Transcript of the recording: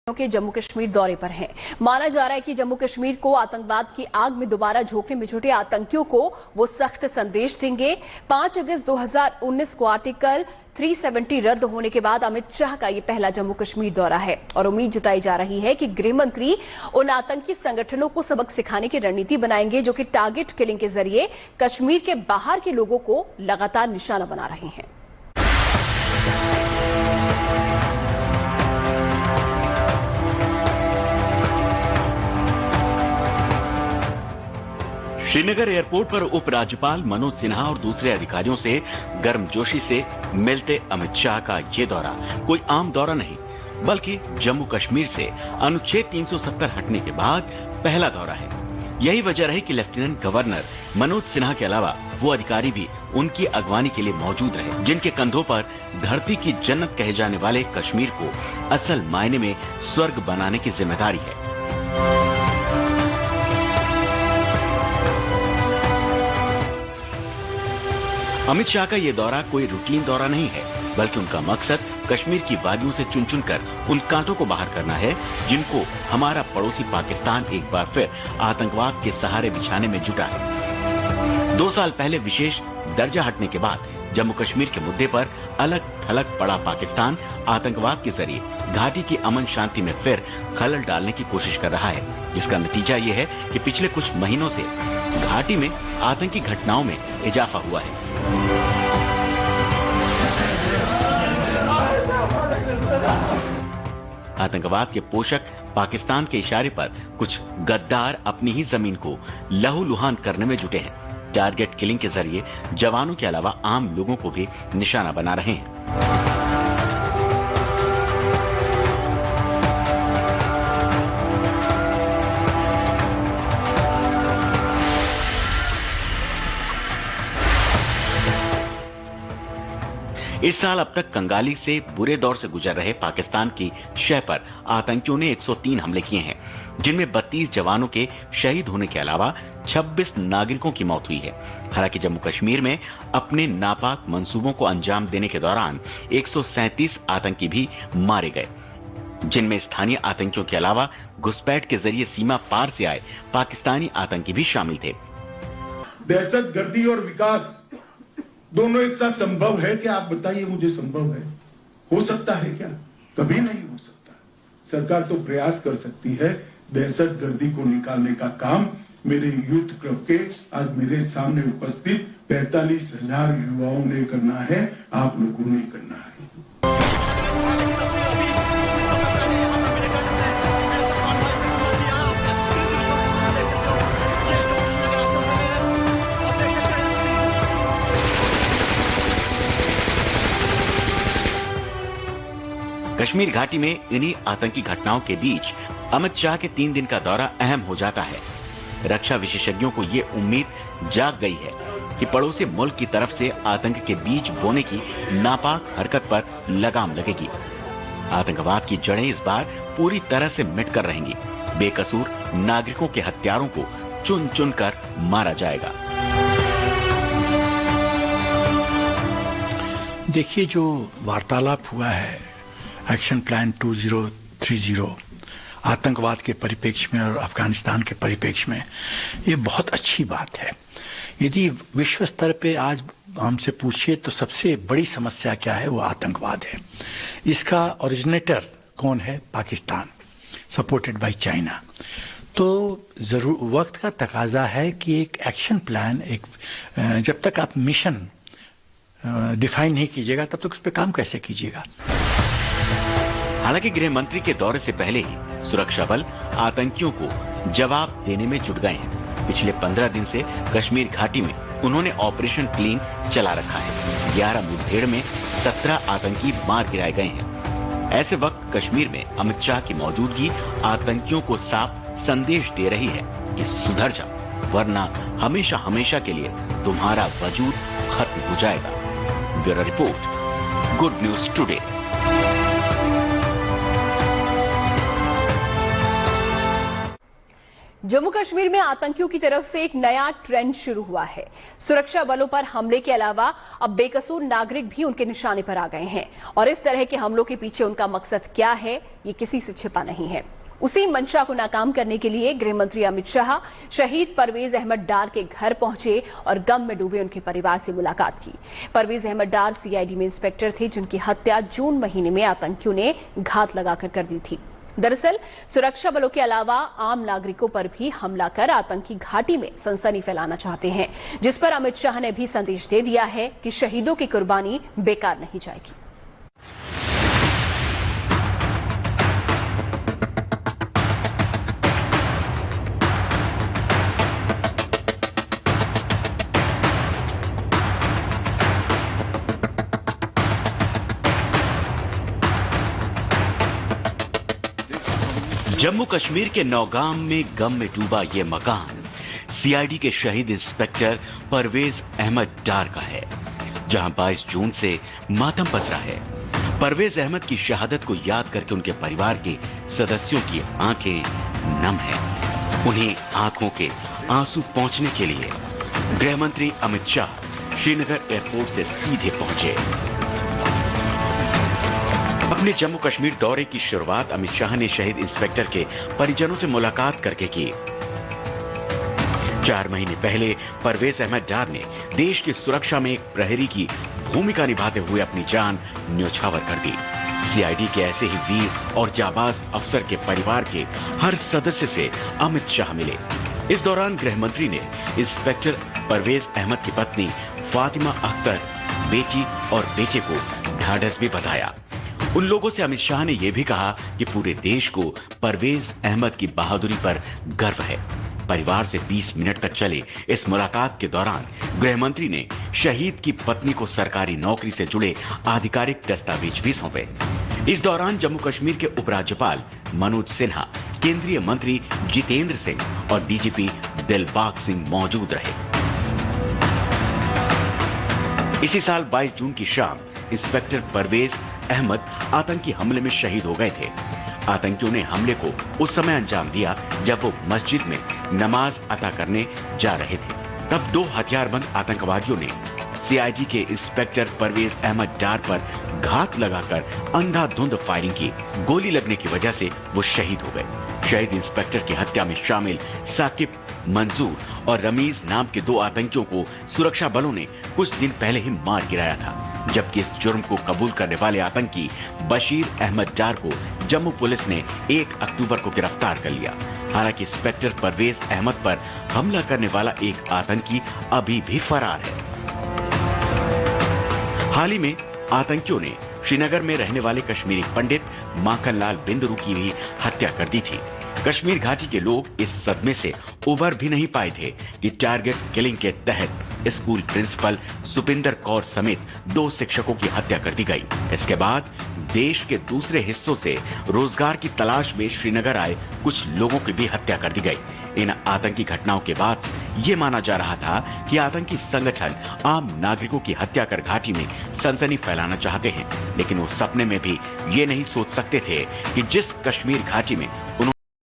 के जम्मू कश्मीर दौरे पर हैं। माना जा रहा है कि जम्मू कश्मीर को आतंकवाद की आग में दोबारा झोंकने में जुटे आतंकियों को वो सख्त संदेश देंगे। 5 अगस्त 2019 को आर्टिकल 370 रद्द होने के बाद अमित शाह का ये पहला जम्मू कश्मीर दौरा है और उम्मीद जताई जा रही है कि गृह मंत्री उन आतंकी संगठनों को सबक सिखाने की रणनीति बनाएंगे जो कि टारगेट किलिंग के जरिए कश्मीर के बाहर के लोगों को लगातार निशाना बना रहे हैं। श्रीनगर एयरपोर्ट पर उपराज्यपाल मनोज सिन्हा और दूसरे अधिकारियों से गर्मजोशी से मिलते अमित शाह का ये दौरा कोई आम दौरा नहीं, बल्कि जम्मू कश्मीर से अनुच्छेद 370 हटने के बाद पहला दौरा है। यही वजह रही कि लेफ्टिनेंट गवर्नर मनोज सिन्हा के अलावा वो अधिकारी भी उनकी अगवानी के लिए मौजूद रहे, जिनके कंधों पर धरती की जन्नत कहे जाने वाले कश्मीर को असल मायने में स्वर्ग बनाने की जिम्मेदारी है। अमित शाह का ये दौरा कोई रूटीन दौरा नहीं है, बल्कि उनका मकसद कश्मीर की वादियों से चुन चुनकर उन कांटों को बाहर करना है जिनको हमारा पड़ोसी पाकिस्तान एक बार फिर आतंकवाद के सहारे बिछाने में जुटा है। 2 साल पहले विशेष दर्जा हटने के बाद जम्मू कश्मीर के मुद्दे पर अलग थलग पड़ा पाकिस्तान आतंकवाद के जरिए घाटी की अमन शांति में फिर खलल डालने की कोशिश कर रहा है, जिसका नतीजा ये है कि पिछले कुछ महीनों से घाटी में आतंकी घटनाओं में इजाफा हुआ है। आतंकवाद के पोषक पाकिस्तान के इशारे पर कुछ गद्दार अपनी ही जमीन को लहूलुहान करने में जुटे हैं। टारगेट किलिंग के जरिए जवानों के अलावा आम लोगों को भी निशाना बना रहे हैं। इस साल अब तक कंगाली से बुरे दौर से गुजर रहे पाकिस्तान की शह पर आतंकियों ने 103 हमले किए हैं, जिनमें 32 जवानों के शहीद होने के अलावा 26 नागरिकों की मौत हुई है। हालांकि जम्मू कश्मीर में अपने नापाक मंसूबों को अंजाम देने के दौरान 137 आतंकी भी मारे गए, जिनमें स्थानीय आतंकियों के अलावा घुसपैठ के जरिए सीमा पार से आए पाकिस्तानी आतंकी भी शामिल थे। दहशतगर्दी और विकास दोनों एक साथ संभव है क्या? आप बताइए मुझे, संभव है? हो सकता है क्या? कभी नहीं हो सकता। सरकार तो प्रयास कर सकती है दहशतगर्दी को निकालने का काम मेरे यूथ क्लब के आज मेरे सामने उपस्थित 45,000 युवाओं ने करना है, आप लोगों ने करना है। कश्मीर घाटी में इन्हीं आतंकी घटनाओं के बीच अमित शाह के 3 दिन का दौरा अहम हो जाता है। रक्षा विशेषज्ञों को ये उम्मीद जाग गई है कि पड़ोसी मुल्क की तरफ से आतंक के बीज बोने की नापाक हरकत पर लगाम लगेगी। आतंकवाद की जड़ें इस बार पूरी तरह से मिटकर रहेंगी। बेकसूर नागरिकों के हत्यारों को चुन चुन कर मारा जाएगा। देखिए, जो वार्तालाप हुआ है एक्शन प्लान 2030 आतंकवाद के परिप्रेक्ष्य में और अफगानिस्तान के परिप्रेक्ष्य में, ये बहुत अच्छी बात है। यदि विश्व स्तर पे आज हमसे पूछिए तो सबसे बड़ी समस्या क्या है, वो आतंकवाद है। इसका ओरिजिनेटर कौन है? Pakistan, supported by China. तो जरूर वक्त का तकाजा है कि एक एक्शन प्लान, जब तक आप मिशन डिफाइन नहीं कीजिएगा तब तक उस पर काम कैसे कीजिएगा। हालांकि गृह मंत्री के दौरे से पहले ही सुरक्षा बल आतंकियों को जवाब देने में जुट गए हैं। पिछले 15 दिन से कश्मीर घाटी में उन्होंने ऑपरेशन क्लीन चला रखा है। 11 मुठभेड़ में 17 आतंकी मार गिराए गए हैं। ऐसे वक्त कश्मीर में अमित शाह की मौजूदगी आतंकियों को साफ संदेश दे रही है कि सुधर जाओ, वरना हमेशा हमेशा के लिए तुम्हारा वजूद खत्म हो जाएगा। Bureau report, good news today. Jammu Kashmir में आतंकियों की तरफ से एक नया ट्रेंड शुरू हुआ है। सुरक्षा बलों पर हमले के अलावा अब बेकसूर नागरिक भी उनके निशाने पर आ गए हैं और इस तरह के हमलों के पीछे उनका मकसद क्या है, ये किसी से छिपा नहीं है। उसी मंशा को नाकाम करने के लिए गृह मंत्री अमित शाह शहीद परवेज अहमद डार के घर पहुंचे और गम में डूबे उनके परिवार से मुलाकात की। परवेज अहमद डार सीआईडी में इंस्पेक्टर थे, जिनकी हत्या जून महीने में आतंकियों ने घात लगाकर कर दी थी। दरअसल सुरक्षा बलों के अलावा आम नागरिकों पर भी हमला कर आतंकी घाटी में सनसनी फैलाना चाहते हैं, जिस पर अमित शाह ने भी संदेश दे दिया है कि शहीदों की कुर्बानी बेकार नहीं जाएगी। जम्मू कश्मीर के नौगाम में गम में डूबा ये मकान सीआईडी के शहीद इंस्पेक्टर परवेज अहमद डार का है, जहां 22 जून से मातम पसरा है। परवेज अहमद की शहादत को याद करके उनके परिवार के सदस्यों की आंखें नम हैं। उन्हें आंखों के आंसू पहुंचने के लिए गृह मंत्री अमित शाह श्रीनगर एयरपोर्ट से सीधे पहुंचे। अपने जम्मू कश्मीर दौरे की शुरुआत अमित शाह ने शहीद इंस्पेक्टर के परिजनों से मुलाकात करके की। 4 महीने पहले परवेज अहमद डार ने देश की सुरक्षा में एक प्रहरी की भूमिका निभाते हुए अपनी जान न्योछावर कर दी। सीआईडी के ऐसे ही वीर और जाबाज अफसर के परिवार के हर सदस्य से अमित शाह मिले। इस दौरान गृह मंत्री ने इंस्पेक्टर परवेज अहमद की पत्नी फातिमा अख्तर, बेटी और बेटे को ढांढस भी बताया। उन लोगों से अमित शाह ने यह भी कहा कि पूरे देश को परवेज अहमद की बहादुरी पर गर्व है। परिवार से 20 मिनट तक चले इस मुलाकात के दौरान गृह मंत्री ने शहीद की पत्नी को सरकारी नौकरी से जुड़े आधिकारिक दस्तावेज भी सौंपे। इस दौरान जम्मू कश्मीर के उपराज्यपाल मनोज सिन्हा, केंद्रीय मंत्री जितेंद्र सिंह और डीजीपी दिलबाग सिंह मौजूद रहे। इसी साल 22 जून की शाम इंस्पेक्टर परवेज अहमद आतंकी हमले में शहीद हो गए थे। आतंकियों ने हमले को उस समय अंजाम दिया जब वो मस्जिद में नमाज अता करने जा रहे थे। तब 2 हथियारबंद आतंकवादियों ने सीआईडी के इंस्पेक्टर परवेज अहमद डार पर घात लगाकर अंधाधुंध फायरिंग की। गोली लगने की वजह से वो शहीद हो गए। शहीद इंस्पेक्टर की हत्या में शामिल साकिब, मंजूर और रमीज नाम के 2 आतंकियों को सुरक्षा बलों ने कुछ दिन पहले ही मार गिराया था, जबकि इस जुर्म को कबूल करने वाले आतंकी बशीर अहमद डार को जम्मू पुलिस ने 1 अक्टूबर को गिरफ्तार कर लिया। हालांकि इंस्पेक्टर परवेज अहमद पर हमला करने वाला एक आतंकी अभी भी फरार है। हाल ही में आतंकियों ने श्रीनगर में रहने वाले कश्मीरी पंडित माखनलाल बिंदरू की भी हत्या कर दी थी। कश्मीर घाटी के लोग इस सदमे से उबर भी नहीं पाए थे कि टारगेट किलिंग के तहत स्कूल प्रिंसिपल सुपिंदर कौर समेत 2 शिक्षकों की हत्या कर दी गई। इसके बाद देश के दूसरे हिस्सों से रोजगार की तलाश में श्रीनगर आए कुछ लोगों की भी हत्या कर दी गई। इन आतंकी घटनाओं के बाद ये माना जा रहा था कि आतंकी संगठन आम नागरिकों की हत्या कर घाटी में सनसनी फैलाना चाहते हैं, लेकिन वो सपने में भी ये नहीं सोच सकते थे कि जिस कश्मीर घाटी में